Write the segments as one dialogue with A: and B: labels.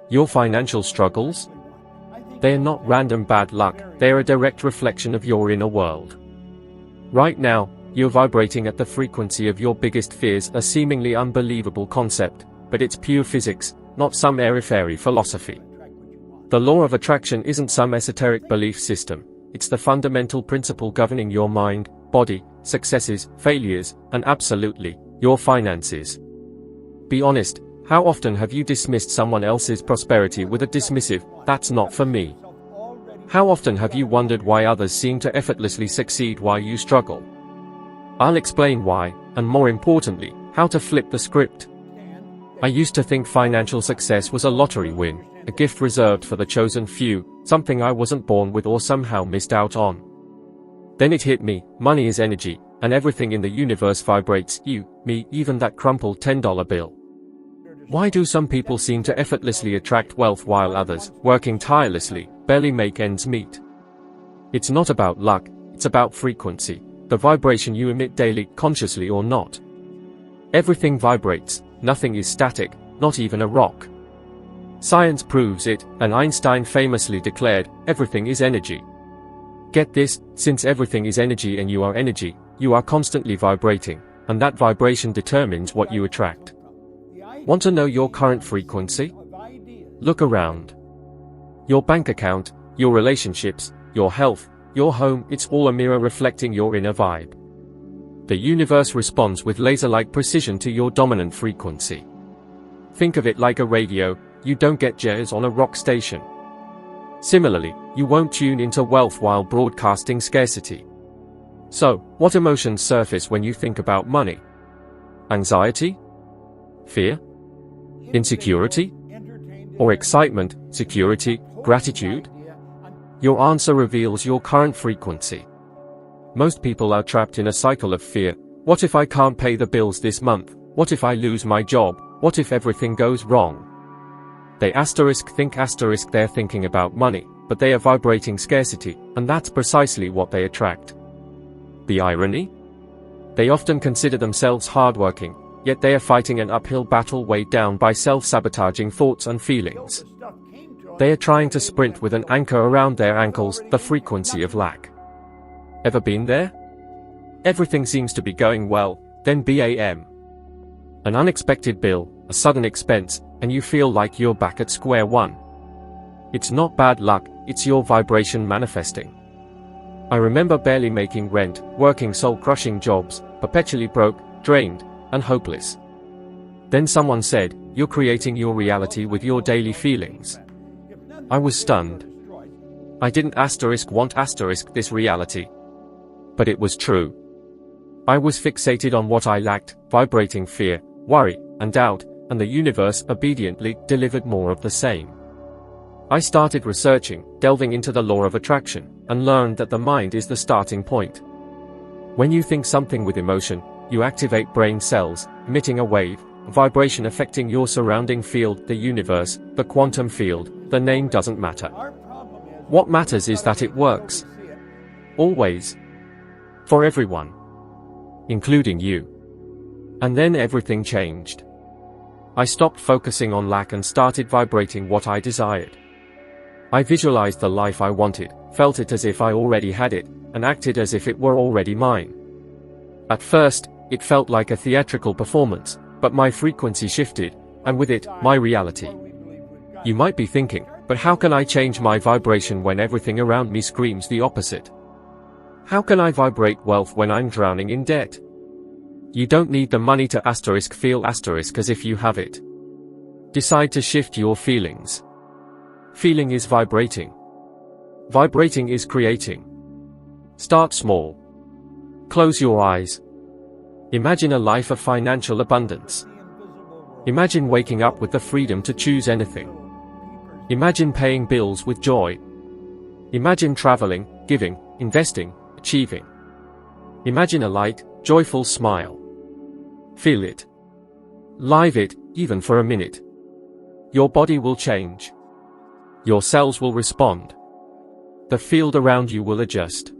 A: Your financial struggles? They are not random bad luck, they are a direct reflection of your inner world. Right now, you're vibrating at the frequency of your biggest fears, a seemingly unbelievable concept, but it's pure physics, not some airy-fairy philosophy. The law of attraction isn't some esoteric belief system, it's the fundamental principle governing your mind, body, successes, failures, and absolutely, your finances. Be honest, how often have you dismissed someone else's prosperity with a dismissive, "That's not for me"? How often have you wondered why others seem to effortlessly succeed while you struggle? I'll explain why, and more importantly, how to flip the script. I used to think financial success was a lottery win, a gift reserved for the chosen few, something I wasn't born with or somehow missed out on. Then it hit me, money is energy, and everything in the universe vibrates, you, me, even that crumpled $10 bill. Why do some people seem to effortlessly attract wealth while others, working tirelessly, barely make ends meet? It's not about luck, it's about frequency, the vibration you emit daily, consciously or not. Everything vibrates, nothing is static, not even a rock. Science proves it, and Einstein famously declared, everything is energy. Get this, since everything is energy and you are energy, you are constantly vibrating, and that vibration determines what you attract. Want to know your current frequency? Look around. Your bank account, your relationships, your health, your home, it's all a mirror reflecting your inner vibe. The universe responds with laser-like precision to your dominant frequency. Think of it like a radio, you don't get jazz on a rock station. Similarly, you won't tune into wealth while broadcasting scarcity. So, what emotions surface when you think about money? Anxiety? Fear? Insecurity? Or excitement, security, gratitude? Your answer reveals your current frequency. Most people are trapped in a cycle of fear. What if I can't pay the bills this month? What if I lose my job? What if everything goes wrong? They think they're thinking about money, but they are vibrating scarcity, and that's precisely what they attract. The irony? They often consider themselves hardworking, yet they are fighting an uphill battle weighed down by self-sabotaging thoughts and feelings. They are trying to sprint with an anchor around their ankles, the frequency of lack. Ever been there? Everything seems to be going well, then bam. An unexpected bill, a sudden expense, and you feel like you're back at square one. It's not bad luck, it's your vibration manifesting. I remember barely making rent, working soul-crushing jobs, perpetually broke, drained, and hopeless. Then someone said, "You're creating your reality with your daily feelings." I was stunned. I didn't want this reality. But it was true. I was fixated on what I lacked, vibrating fear, worry, and doubt, and the universe obediently delivered more of the same. I started researching, delving into the law of attraction, and learned that the mind is the starting point. When you think something with emotion, you activate brain cells, emitting a wave, a vibration affecting your surrounding field, the universe, the quantum field. The name doesn't matter. What matters is that it works. Always. For everyone. Including you. And then everything changed. I stopped focusing on lack and started vibrating what I desired. I visualized the life I wanted, felt it as if I already had it, and acted as if it were already mine. At first, it felt like a theatrical performance, but my frequency shifted, and with it, my reality. You might be thinking, but how can I change my vibration when everything around me screams the opposite? How can I vibrate wealth when I'm drowning in debt? You don't need the money to feel as if you have it. Decide to shift your feelings. Feeling is vibrating. Vibrating is creating. Start small. Close your eyes. Imagine a life of financial abundance. Imagine waking up with the freedom to choose anything. Imagine paying bills with joy. Imagine traveling, giving, investing, achieving. Imagine a light, joyful smile. Feel it. Live it, even for a minute. Your body will change. Your cells will respond. The field around you will adjust.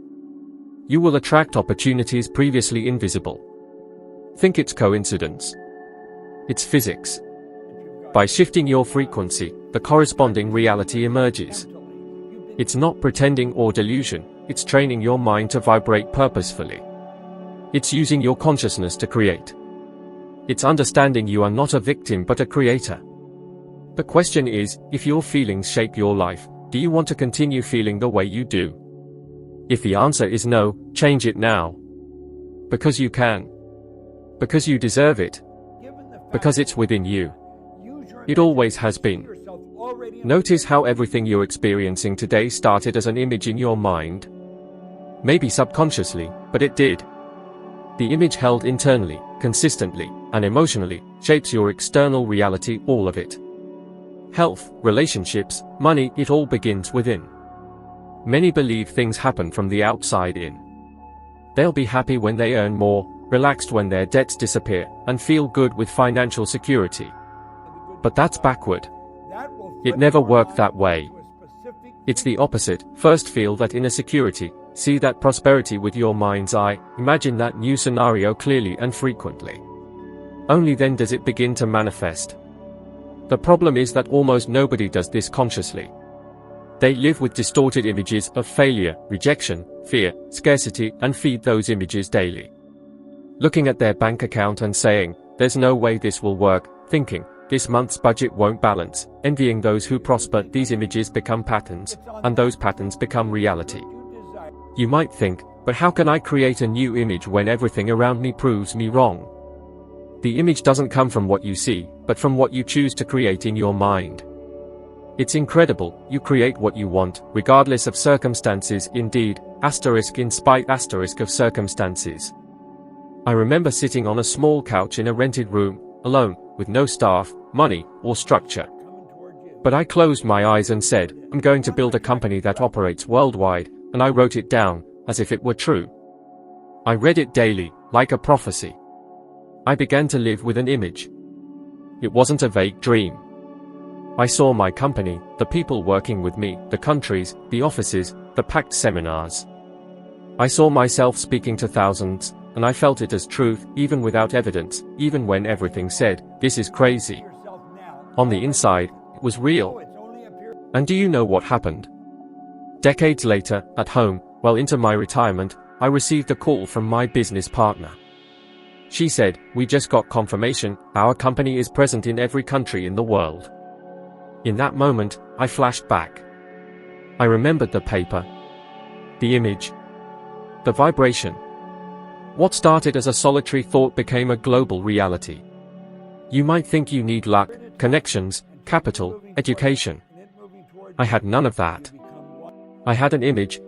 A: You will attract opportunities previously invisible. Think it's coincidence? It's physics. By shifting your frequency, the corresponding reality emerges. It's not pretending or delusion, it's training your mind to vibrate purposefully. It's using your consciousness to create. It's understanding you are not a victim but a creator. The question is, if your feelings shape your life, do you want to continue feeling the way you do? If the answer is no, change it now. Because you can. Because you deserve it. Because it's within you. It always has been. Notice how everything you're experiencing today started as an image in your mind. Maybe subconsciously, but it did. The image held internally, consistently, and emotionally, shapes your external reality, all of it. Health, relationships, money, it all begins within. Many believe things happen from the outside in. They'll be happy when they earn more, relaxed when their debts disappear, and feel good with financial security. But that's backward. It never worked that way. It's the opposite. First feel that inner security, see that prosperity with your mind's eye, imagine that new scenario clearly and frequently. Only then does it begin to manifest. The problem is that almost nobody does this consciously. They live with distorted images of failure, rejection, fear, scarcity, and feed those images daily. Looking at their bank account and saying, "There's no way this will work," thinking, "This month's budget won't balance," envying those who prosper. These images become patterns, and those patterns become reality. You might think, but how can I create a new image when everything around me proves me wrong? The image doesn't come from what you see, but from what you choose to create in your mind. It's incredible, you create what you want, regardless of circumstances. Indeed, in spite of circumstances. I remember sitting on a small couch in a rented room, alone, with no staff, money, or structure. But I closed my eyes and said, "I'm going to build a company that operates worldwide," and I wrote it down, as if it were true. I read it daily, like a prophecy. I began to live with an image. It wasn't a vague dream. I saw my company, the people working with me, the countries, the offices, the packed seminars. I saw myself speaking to thousands, and I felt it as truth, even without evidence, even when everything said, "This is crazy." On the inside, it was real. And do you know what happened? Decades later, at home, well into my retirement, I received a call from my business partner. She said, "We just got confirmation, our company is present in every country in the world." In that moment, I flashed back. I remembered the paper, the image, the vibration. What started as a solitary thought became a global reality. You might think you need luck, connections, capital, education. I had none of that. I had an image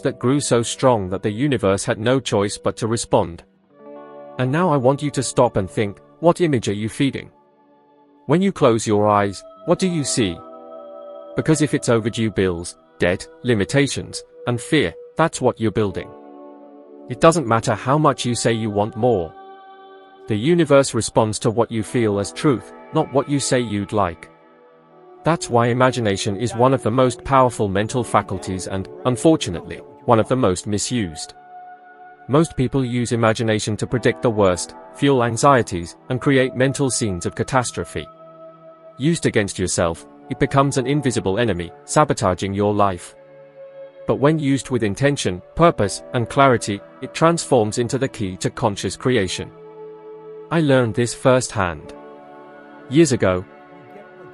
A: that grew so strong that the universe had no choice but to respond. And now I want you to stop and think, what image are you feeding? When you close your eyes, what do you see? Because if it's overdue bills, debt, limitations, and fear, that's what you're building. It doesn't matter how much you say you want more. The universe responds to what you feel as truth, not what you say you'd like. That's why imagination is one of the most powerful mental faculties and, unfortunately, one of the most misused. Most people use imagination to predict the worst, fuel anxieties, and create mental scenes of catastrophe. Used against yourself, it becomes an invisible enemy, sabotaging your life. But when used with intention, purpose, and clarity, it transforms into the key to conscious creation. I learned this firsthand. Years ago,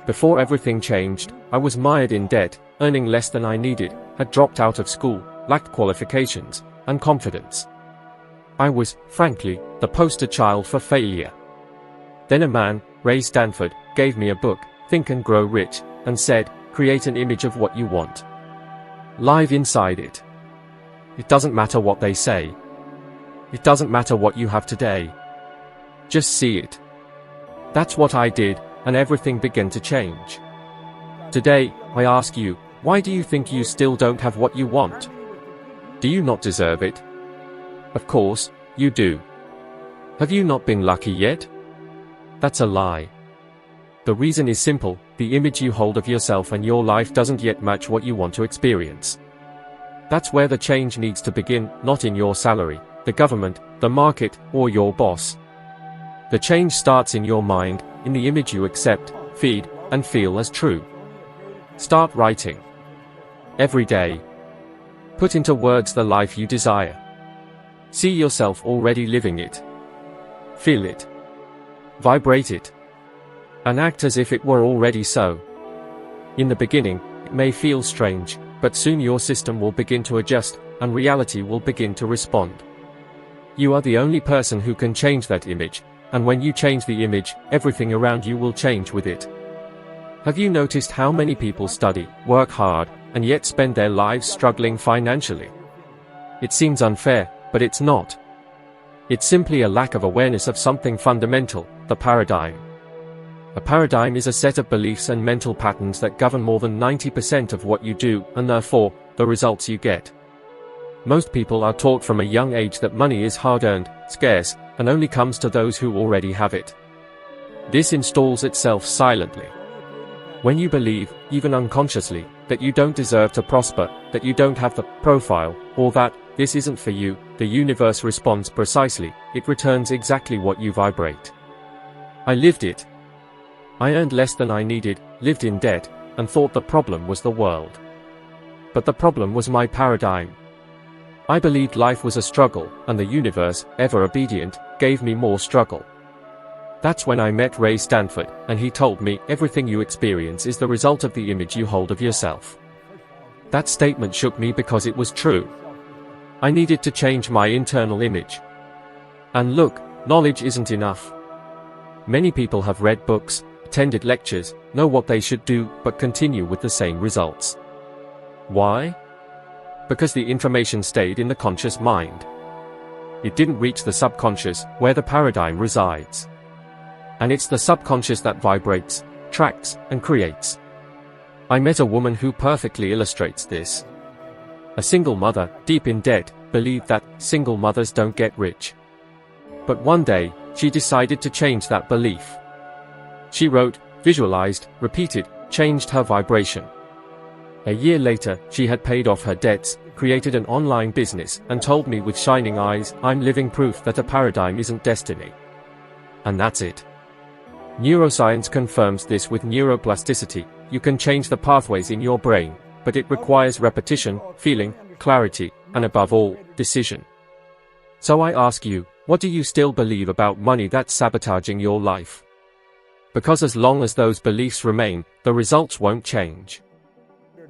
A: before everything changed, I was mired in debt, earning less than I needed, had dropped out of school, lacked qualifications, and confidence. I was, frankly, the poster child for failure. Then a man, Ray Stanford, gave me a book, Think and Grow Rich, and said, "Create an image of what you want. Live inside it. It doesn't matter what they say. It doesn't matter what you have today. Just see it." That's what I did, and everything began to change. Today, I ask you, why do you think you still don't have what you want? Do you not deserve it? Of course, you do. Have you not been lucky yet? That's a lie. The reason is simple, the image you hold of yourself and your life doesn't yet match what you want to experience. That's where the change needs to begin, not in your salary, the government, the market, or your boss. The change starts in your mind, in the image you accept, feed, and feel as true. Start writing. Every day. Put into words the life you desire. See yourself already living it. Feel it. Vibrate it. And act as if it were already so. In the beginning, it may feel strange, but soon your system will begin to adjust, and reality will begin to respond. You are the only person who can change that image, and when you change the image, everything around you will change with it. Have you noticed how many people study, work hard, and yet spend their lives struggling financially? It seems unfair, but it's not. It's simply a lack of awareness of something fundamental, the paradigm. A paradigm is a set of beliefs and mental patterns that govern more than 90% of what you do, and therefore, the results you get. Most people are taught from a young age that money is hard-earned, scarce, and only comes to those who already have it. This installs itself silently. When you believe, even unconsciously, that you don't deserve to prosper, that you don't have the profile, or that this isn't for you, the universe responds precisely. It returns exactly what you vibrate. I lived it. I earned less than I needed, lived in debt, and thought the problem was the world. But the problem was my paradigm. I believed life was a struggle, and the universe, ever obedient, gave me more struggle. That's when I met Ray Stanford, and he told me, everything you experience is the result of the image you hold of yourself. That statement shook me because it was true. I needed to change my internal image. And look, knowledge isn't enough. Many people have read books, attended lectures, know what they should do, but continue with the same results. Why? Because the information stayed in the conscious mind. It didn't reach the subconscious, where the paradigm resides. And it's the subconscious that vibrates, tracks, and creates. I met a woman who perfectly illustrates this. A single mother, deep in debt, believed that single mothers don't get rich. But one day, she decided to change that belief. She wrote, visualized, repeated, changed her vibration. A year later, she had paid off her debts, created an online business, and told me with shining eyes, I'm living proof that a paradigm isn't destiny. And that's it. Neuroscience confirms this with neuroplasticity. You can change the pathways in your brain, but it requires repetition, feeling, clarity, and above all, decision. So I ask you, what do you still believe about money that's sabotaging your life? Because as long as those beliefs remain, the results won't change.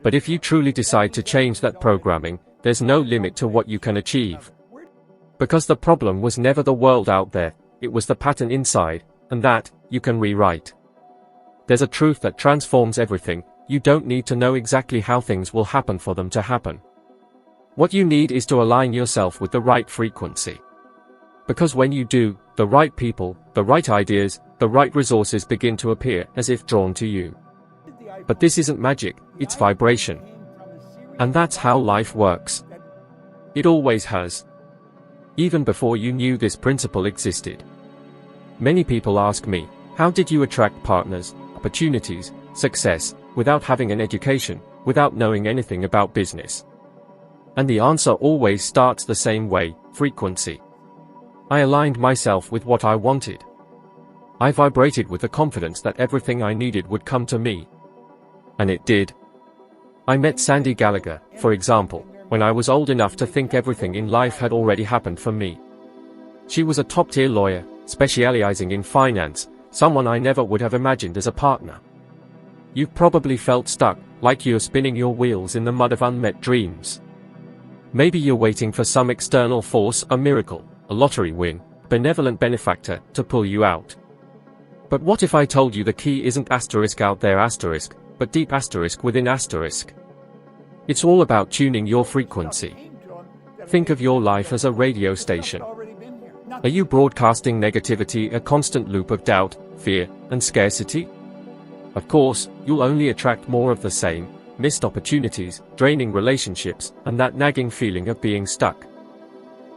A: But if you truly decide to change that programming, there's no limit to what you can achieve. Because the problem was never the world out there, it was the pattern inside, and that, you can rewrite. There's a truth that transforms everything. You don't need to know exactly how things will happen for them to happen. What you need is to align yourself with the right frequency. Because when you do, the right people, the right ideas, the right resources begin to appear as if drawn to you. But this isn't magic, it's vibration. And that's how life works. It always has. Even before you knew this principle existed. Many people ask me, how did you attract partners, opportunities, success, without having an education, without knowing anything about business? And the answer always starts the same way, frequency. I aligned myself with what I wanted. I vibrated with the confidence that everything I needed would come to me. And it did. I met Sandy Gallagher, for example, when I was old enough to think everything in life had already happened for me. She was a top-tier lawyer, specializing in finance, someone I never would have imagined as a partner. You've probably felt stuck, like you're spinning your wheels in the mud of unmet dreams. Maybe you're waiting for some external force, a miracle, a lottery win, benevolent benefactor, to pull you out. But what if I told you the key isn't asterisk out there asterisk, but deep asterisk within asterisk? It's all about tuning your frequency. Think of your life as a radio station. Are you broadcasting negativity, a constant loop of doubt, fear, and scarcity? Of course, you'll only attract more of the same, missed opportunities, draining relationships, and that nagging feeling of being stuck.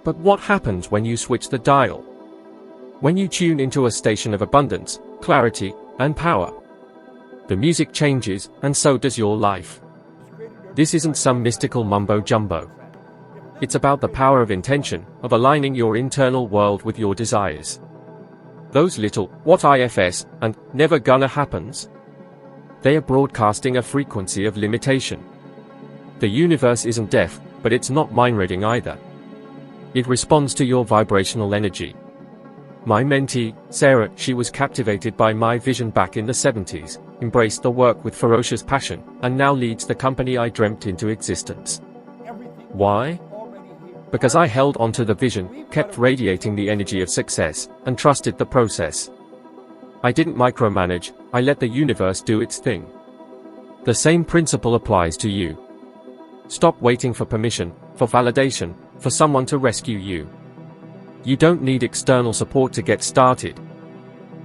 A: But what happens when you switch the dial? When you tune into a station of abundance, clarity, and power? The music changes, and so does your life. This isn't some mystical mumbo-jumbo. It's about the power of intention, of aligning your internal world with your desires. Those little, what ifs, and never gonna happens. They are broadcasting a frequency of limitation. The universe isn't deaf, but it's not mind-reading either. It responds to your vibrational energy. My mentee, Sarah, she was captivated by my vision back in the 70s, embraced the work with ferocious passion, and now leads the company I dreamt into existence. Why? Because I held onto the vision, kept radiating the energy of success, and trusted the process. I didn't micromanage, I let the universe do its thing. The same principle applies to you. Stop waiting for permission, for validation, for someone to rescue you. You don't need external support to get started.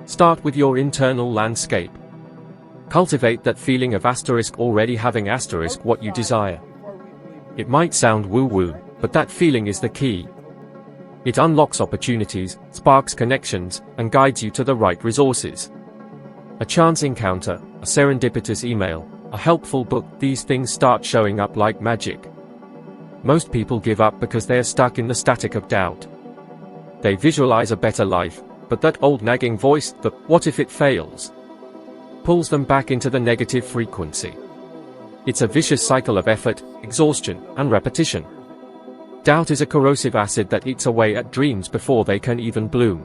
A: Start with your internal landscape. Cultivate that feeling of already having what you desire. It might sound woo-woo, but that feeling is the key. It unlocks opportunities, sparks connections, and guides you to the right resources. A chance encounter, a serendipitous email, a helpful book, these things start showing up like magic. Most people give up because they are stuck in the static of doubt. They visualize a better life, but that old nagging voice, the "what if it fails?" pulls them back into the negative frequency. It's a vicious cycle of effort, exhaustion, and repetition. Doubt is a corrosive acid that eats away at dreams before they can even bloom.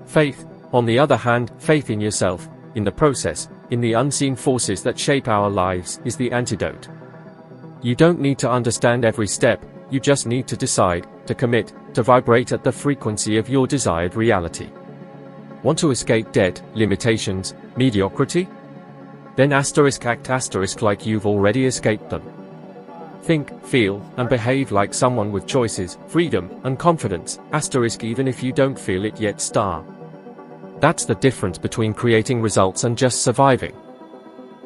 A: Faith, on the other hand, faith in yourself, in the process, in the unseen forces that shape our lives, is the antidote. You don't need to understand every step, you just need to decide, to commit, to vibrate at the frequency of your desired reality. Want to escape debt, limitations, mediocrity? Then act like you've already escaped them. Think, feel, and behave like someone with choices, freedom, and confidence, even if you don't feel it yet. That's the difference between creating results and just surviving.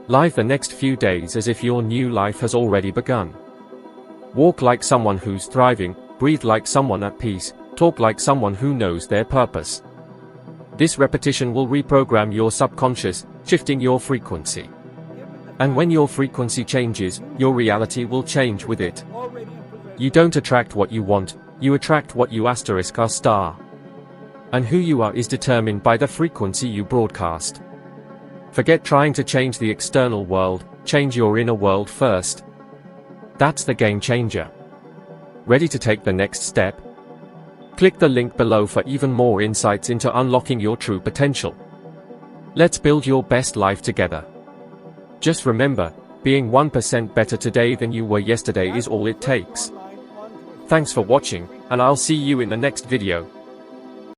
A: Live the next few days as if your new life has already begun. Walk like someone who's thriving, breathe like someone at peace, talk like someone who knows their purpose. This repetition will reprogram your subconscious, shifting your frequency. And when your frequency changes, your reality will change with it. You don't attract what you want, you attract what you are. And who you are is determined by the frequency you broadcast. Forget trying to change the external world, change your inner world first. That's the game changer. Ready to take the next step? Click the link below for even more insights into unlocking your true potential. Let's build your best life together. Just remember, being 1% better today than you were yesterday is all it takes. Thanks for watching, and I'll see you in the next video.